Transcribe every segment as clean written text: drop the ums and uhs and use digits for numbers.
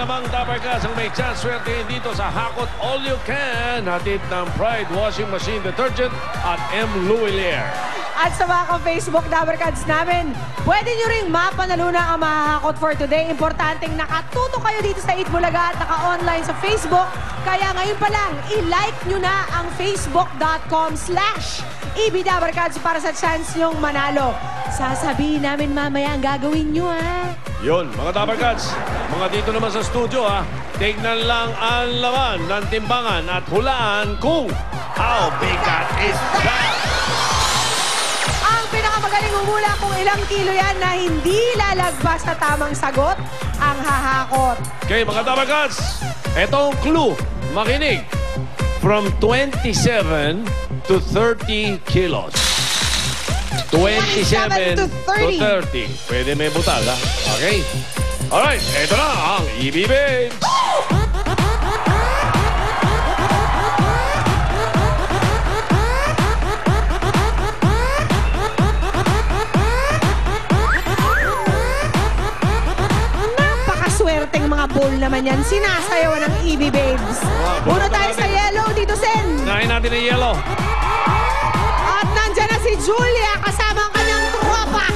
namang Dabarkas ang may chance swerte dito sa Hakot All You Can. Hatid ng Pride Washing Machine Detergent at M. Louis-Lair. At sa mga Facebook Dabarkads namin, pwede nyo ring mapanalunan ang mahahakot for today. Importanteng nakatuto kayo dito sa Eat Bulaga at naka-online sa Facebook. Kaya ngayon pa lang, i-like nyo na ang facebook.com/EBDabarkads para sa chance nyong manalo. Sasabihin namin mamaya ang gagawin nyo, ha? Yun, mga Dabarkads, mga dito naman sa studio, ha? Tignan lang ang laman ng timbangan at hulaan kung how big that is that. Ang pinakamagaling humula kung ilang kilo yan na hindi lalagpas na tamang sagot ang hahakot. Okay, mga Dabarkads, eto ang clue. Makinig. From 27 to 30 kilos. 27 to 30. Pwede may butal, ha? Okay? Alright, eto na ang EB Babes. Napakaswerteng mga bowl naman yan. Sinasayaw ng EB Babes. Una tayo sa yellow dito, Sen. Nahin natin ang yellow. At nandyan na si Julia kasama ang kanyang tropa.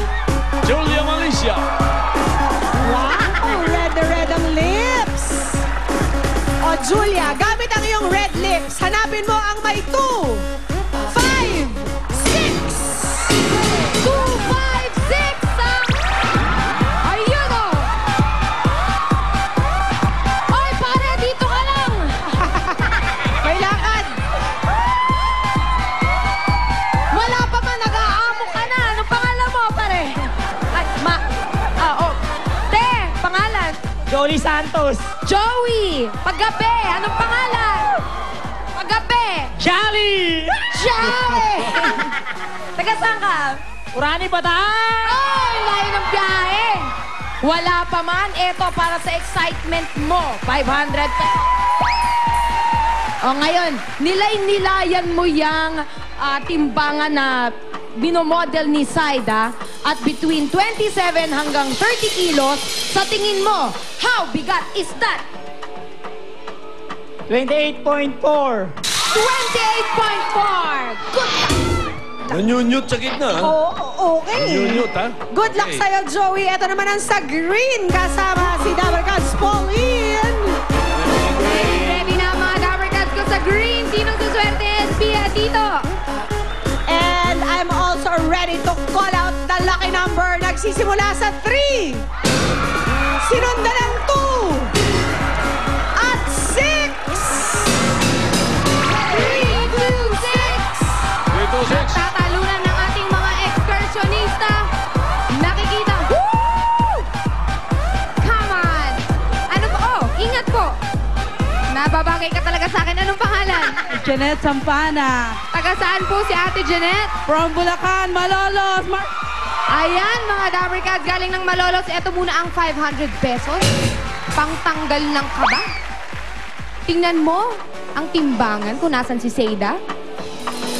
Julia Malicia. Wow, red na red ang lips. O Julia, gamit ang iyong red lips, hanapin mo ang may 2, 5, 6. 2, 5, 6. Ayun o. Oy, pare, dito ka lang. May lakad. Wala pa man, nag-aamo ka na. Anong pangalan mo, pare? Ay, Te, pangalan? Jolie Santos. Joey. Paggabi, anong pangalan? Paggabi. Charlie! Joey. Taga saan ka? Urani Bataan! Ay, layo ng biyahe. Wala pa man. Eto, para sa excitement mo. 500 pesos. O ngayon, nilayan mo yang timbangan na binomodel ni Saida at between 27 hanggang 30 kilos, sa tingin mo, how bigat is that? 28.4. 28.4! Good luck! Nanyunyut sa gitna, ha? Oo, okay. Nanyunyut, ha? Good luck Okay. sa'yo, Joey. Ito naman ang sa green kasama si Dabarkads Pauline. Ready na mga Dabarkads ko sa green. Sinong suswertein? Pia dito. And I'm also ready to call out the lucky number. Nagsisimula sa 3. Sinundan ng 2. At 6. 3, 2, 6. 326. Tatalunan ng ating mga excursionista. Nakikita. Woo! Come on. Ano po? Oh, ingat po. Nababagay ka talaga sa akin. Anong pangalan? Janet Sampana. Taga saan po si Ate Janet? From Bulacan, Malolos. Ayan, mga Dabarkads, galing ng Malolos. Ito muna ang 500 pesos. Pangtanggal ng kaba. Tingnan mo ang timbangan kung nasan si Saida.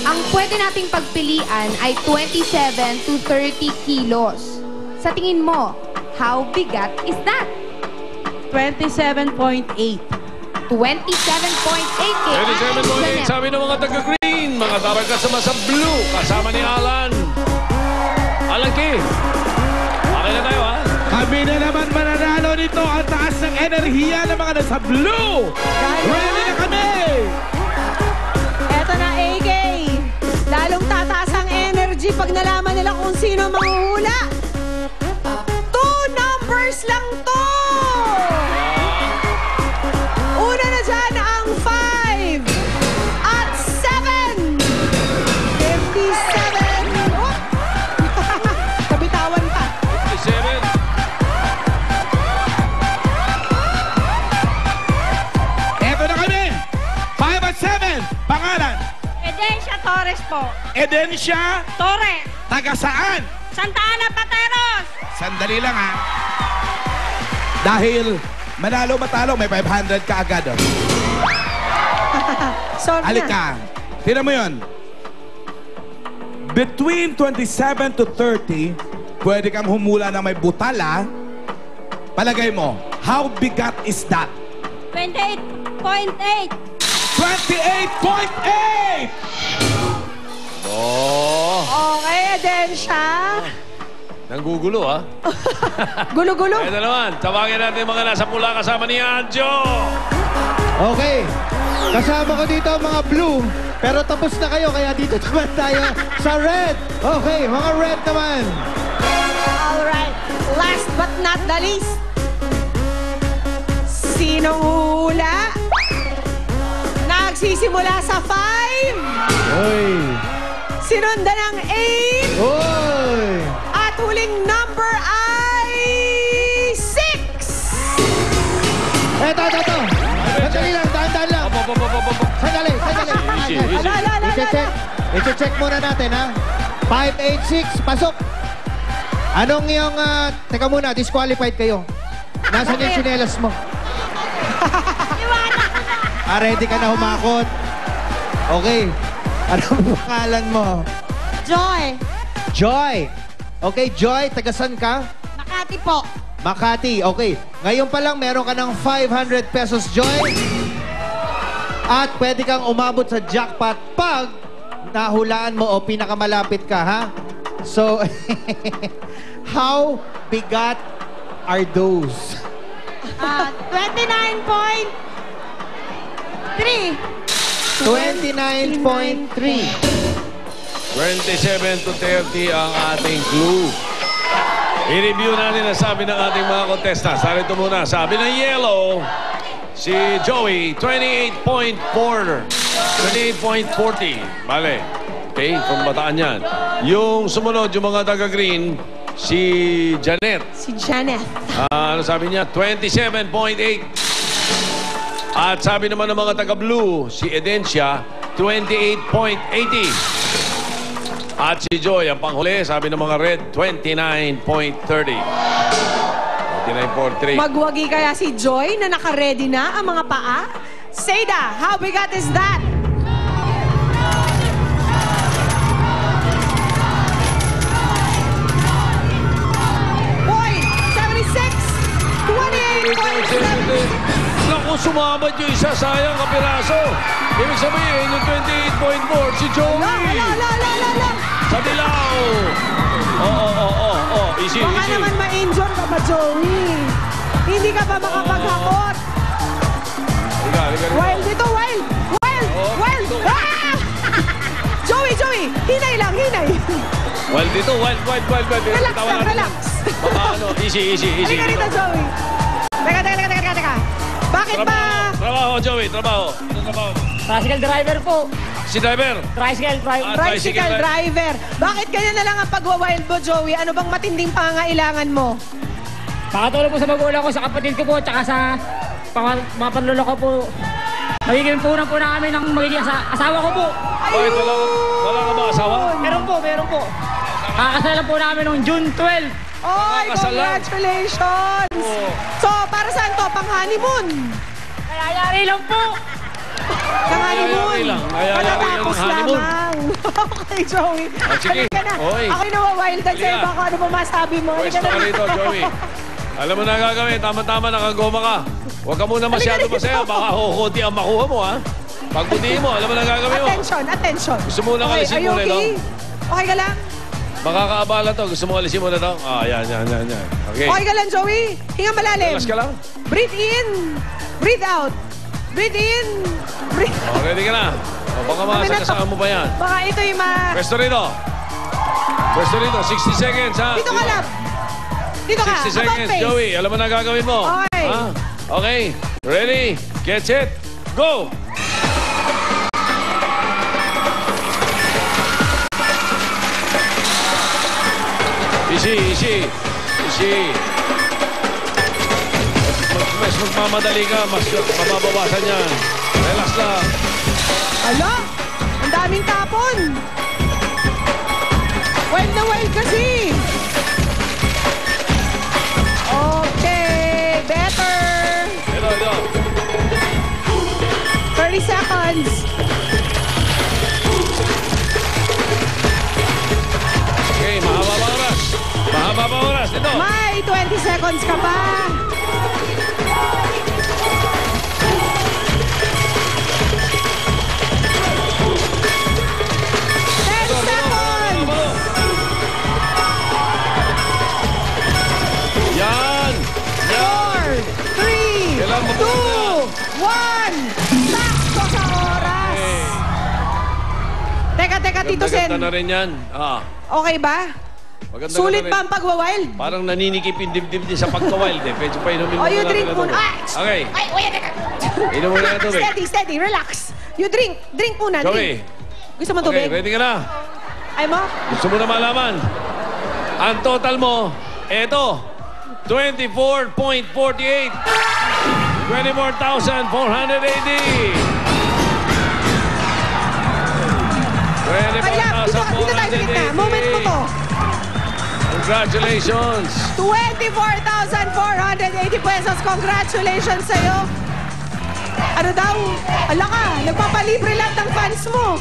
Ang pwede nating pagpilian ay 27 to 30 kilos. Sa tingin mo, how bigat is that? 27.8. 27.8 kay Ate 27.8 Janet. sabi ng mga taga-green. Mga Dabarkads naman sa blue. Kasama ni Alan. Alan K. Okay na tayo, ha? Kami na naman mananalo nito. Ang taas ng enerhiya ng mga nasa blue. Ready na kami! Eto na, AK. Lalong tataas ang energy pag nalaman nila kung sino ang manghuhula. 2 numbers lang to! Una na dyan ang 5 at 7. 57. Oh. Kabitawan pa. 57. Eto na kami! 5 at 7. Pangalan? Edencia Torres po. Edencia. Torres. Taga saan? Santa Ana, Pateros. Sandali lang, ha? Dahil manalo matalo, may 500 ka agad. Oh. Solve Halika. Tignan mo yun. Between 27 to 30, pwede kang humula na may butala. Palagay mo, How bigat is that? 28.8. 28.8! Oh, Okay, Edensya. nanggugulo ha. Gulo-gulo. Ito naman, tawagin natin yung mga nasa pula kasama ni Anjo. Okay. Kasama ko dito ang mga blue. Pero tapos na kayo, kaya dito naman tayo sa red. Okay, mga red naman. Alright. Last but not the least. Sinong hula? Nagsisimula sa 5. Oy. Sinundan ng 8. Oy. At huling number ay 6. Eto. Sandali lang, dahan-dahan lang. Sandali. Easy, easy. I-check muna natin, ha? 586, pasok. Anong yung, teka muna, disqualified kayo. Nasaan yung tsinelas mo? Ready ka na humakot? Okay. Anong pangalan mo? Joy. Joy. Okay, Joy, tagasan ka? Makati po. Makati, okay. Ngayon pa lang, meron ka ng 500 pesos, Joy. At pwede kang umabot sa jackpot pag nahulaan mo o pinakamalapit ka, ha? So, how bigat are those? 29.3. 29.3. 27 to 30 ang ating clue. I-review natin ang sabi ng ating mga contestants. Narito muna, sabi ng yellow, si Joey, 28.4. 28.40. Bale. Okay, kung bataan yan. Yung sumunod, yung mga taga-green, si Janet. Si Janet. Ano sabi niya? 27.8. At sabi naman ng mga taga-blue, si Edencia, 28.80. At si Joy, ang panghuli, sabi ng mga red, 29.30. 29.3. Magwagi kaya si Joy na naka-ready na ang mga paa? Seda, how bigat is that? Boy, 76, 28.7. Naku, sumabad yung isa, sayang kapiraso. Ibig sabihin, yung 28.4, si Joey. La. Sa dilaw. Oo. Easy, Baka easy. naman ma-injure ka ba, Joey? Hindi ka ba makapaghakot? Liga. Wild dito, wild! Wild! Ah! Joey! Hinay lang, hinay! Wild dito, wild. Relax Tawa lang, natin. relax. Baka ano, easy. Halika rito, Joey. Teka. Bakit ba? Trabaho, Joey, trabaho. Ano trabaho? Tricycle driver po. Si driver. Tricycle driver. Tricycle driver. Bakit ganyan na lang ang pagwa-wild mo, Joey? Ano bang matinding pangailangan mo? Pakatulong po sa magulang ko, sa kapatid ko po, tsaka sa mga panlolo ko po. Magiging punan po namin ng magiging asawa ko po. Bakit wala ka ba asawa? Meron po. Kakasalan po namin noong June 12. Oy, Nakakasalan. congratulations! So, para saan to? Pang honeymoon? Kayayari lang po. Pang honeymoon? Nangyayari lang Patatapos ng honeymoon. lamang. Okay, Joey. Sige. Halika na. Oy. Ako'y nawawildan Halika. sa'yo. Baka ano ba masabi mo? Halika Pwesto na. ka rito, Joey. Alam mo na ang gagawin. Tama-tama, nakagoma ka. Huwag ka muna masyado Halika masaya. rito. Baka huhuti ang makuha mo, ha? Pag butihin mo, alam mo na ang gagawin mo. Attention. Gusto mo lang Okay, alisin are you muna ito? okay? Okay ka lang? Makakaabala to. Gusto mo alisin mo na to? Yan. Okay. Okay ka lang, Joey? Hinga malalim. Relax ka lang. Breathe in. Breathe out. Breathe in. Breathe out. Ready ka na? Baka makasakasaan mo pa yan. Baka ito'y Pwesto rito, 60 seconds, ha? Dito ka, love. Dito ka. 60 seconds, About face. Joey. Alam mo na ang gagawin mo. Okay. Ha? Okay. Ready? Get set. Go! Easy. Mas magmamadali ka, mas mababawasan yan. Relax lang. Alo? Ang daming tapon. Wild na wild kasi. Okay. Better. Ito. 30 seconds. Okay, mahaba pa oras. Ito. May 20 seconds ka pa. teka, Tito Sen. Maganda na rin yan. Okay ba? Maganda Sulit na rin. ba ang pagwawild? Parang naninikip yung dibdib din sa pagka-wild eh. Pwede pa inumin mo. Oh, you na drink lang muna. ng Ay! tubig. Okay. Ay, wait, teka. Inom muna ng tubig. Steady, relax. You drink. Drink muna, Joey. drink. Gusto mo Okay, tubig? ready ka na? Ay mo? Gusto mo na malaman? Ang total mo, eto, 24.48. 24,480. Ay, love, dito tayo sa gitna. Moment mo to. Congratulations! 24,480 pesos. Congratulations sa'yo. Ano daw? Ala ka, nagpapalibre lang ng fans mo.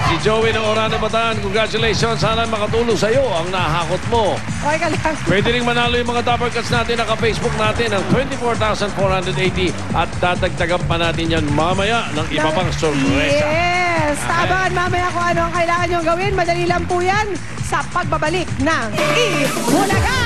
Si Joey ng Orana Bataan, congratulations. Sana makatulong sa'yo ang nahakot mo. Okay ka lang. Pwede rin manalo yung mga Dapper Cats natin. Naka-Facebook natin ang 24,480 at dadagdagan pa natin yan mamaya ng iba pang sorpresa. Yes! Taban mamaya kung ano ang kailangan nyo gawin. Madali lang po yan sa pagbabalik ng Bulaga!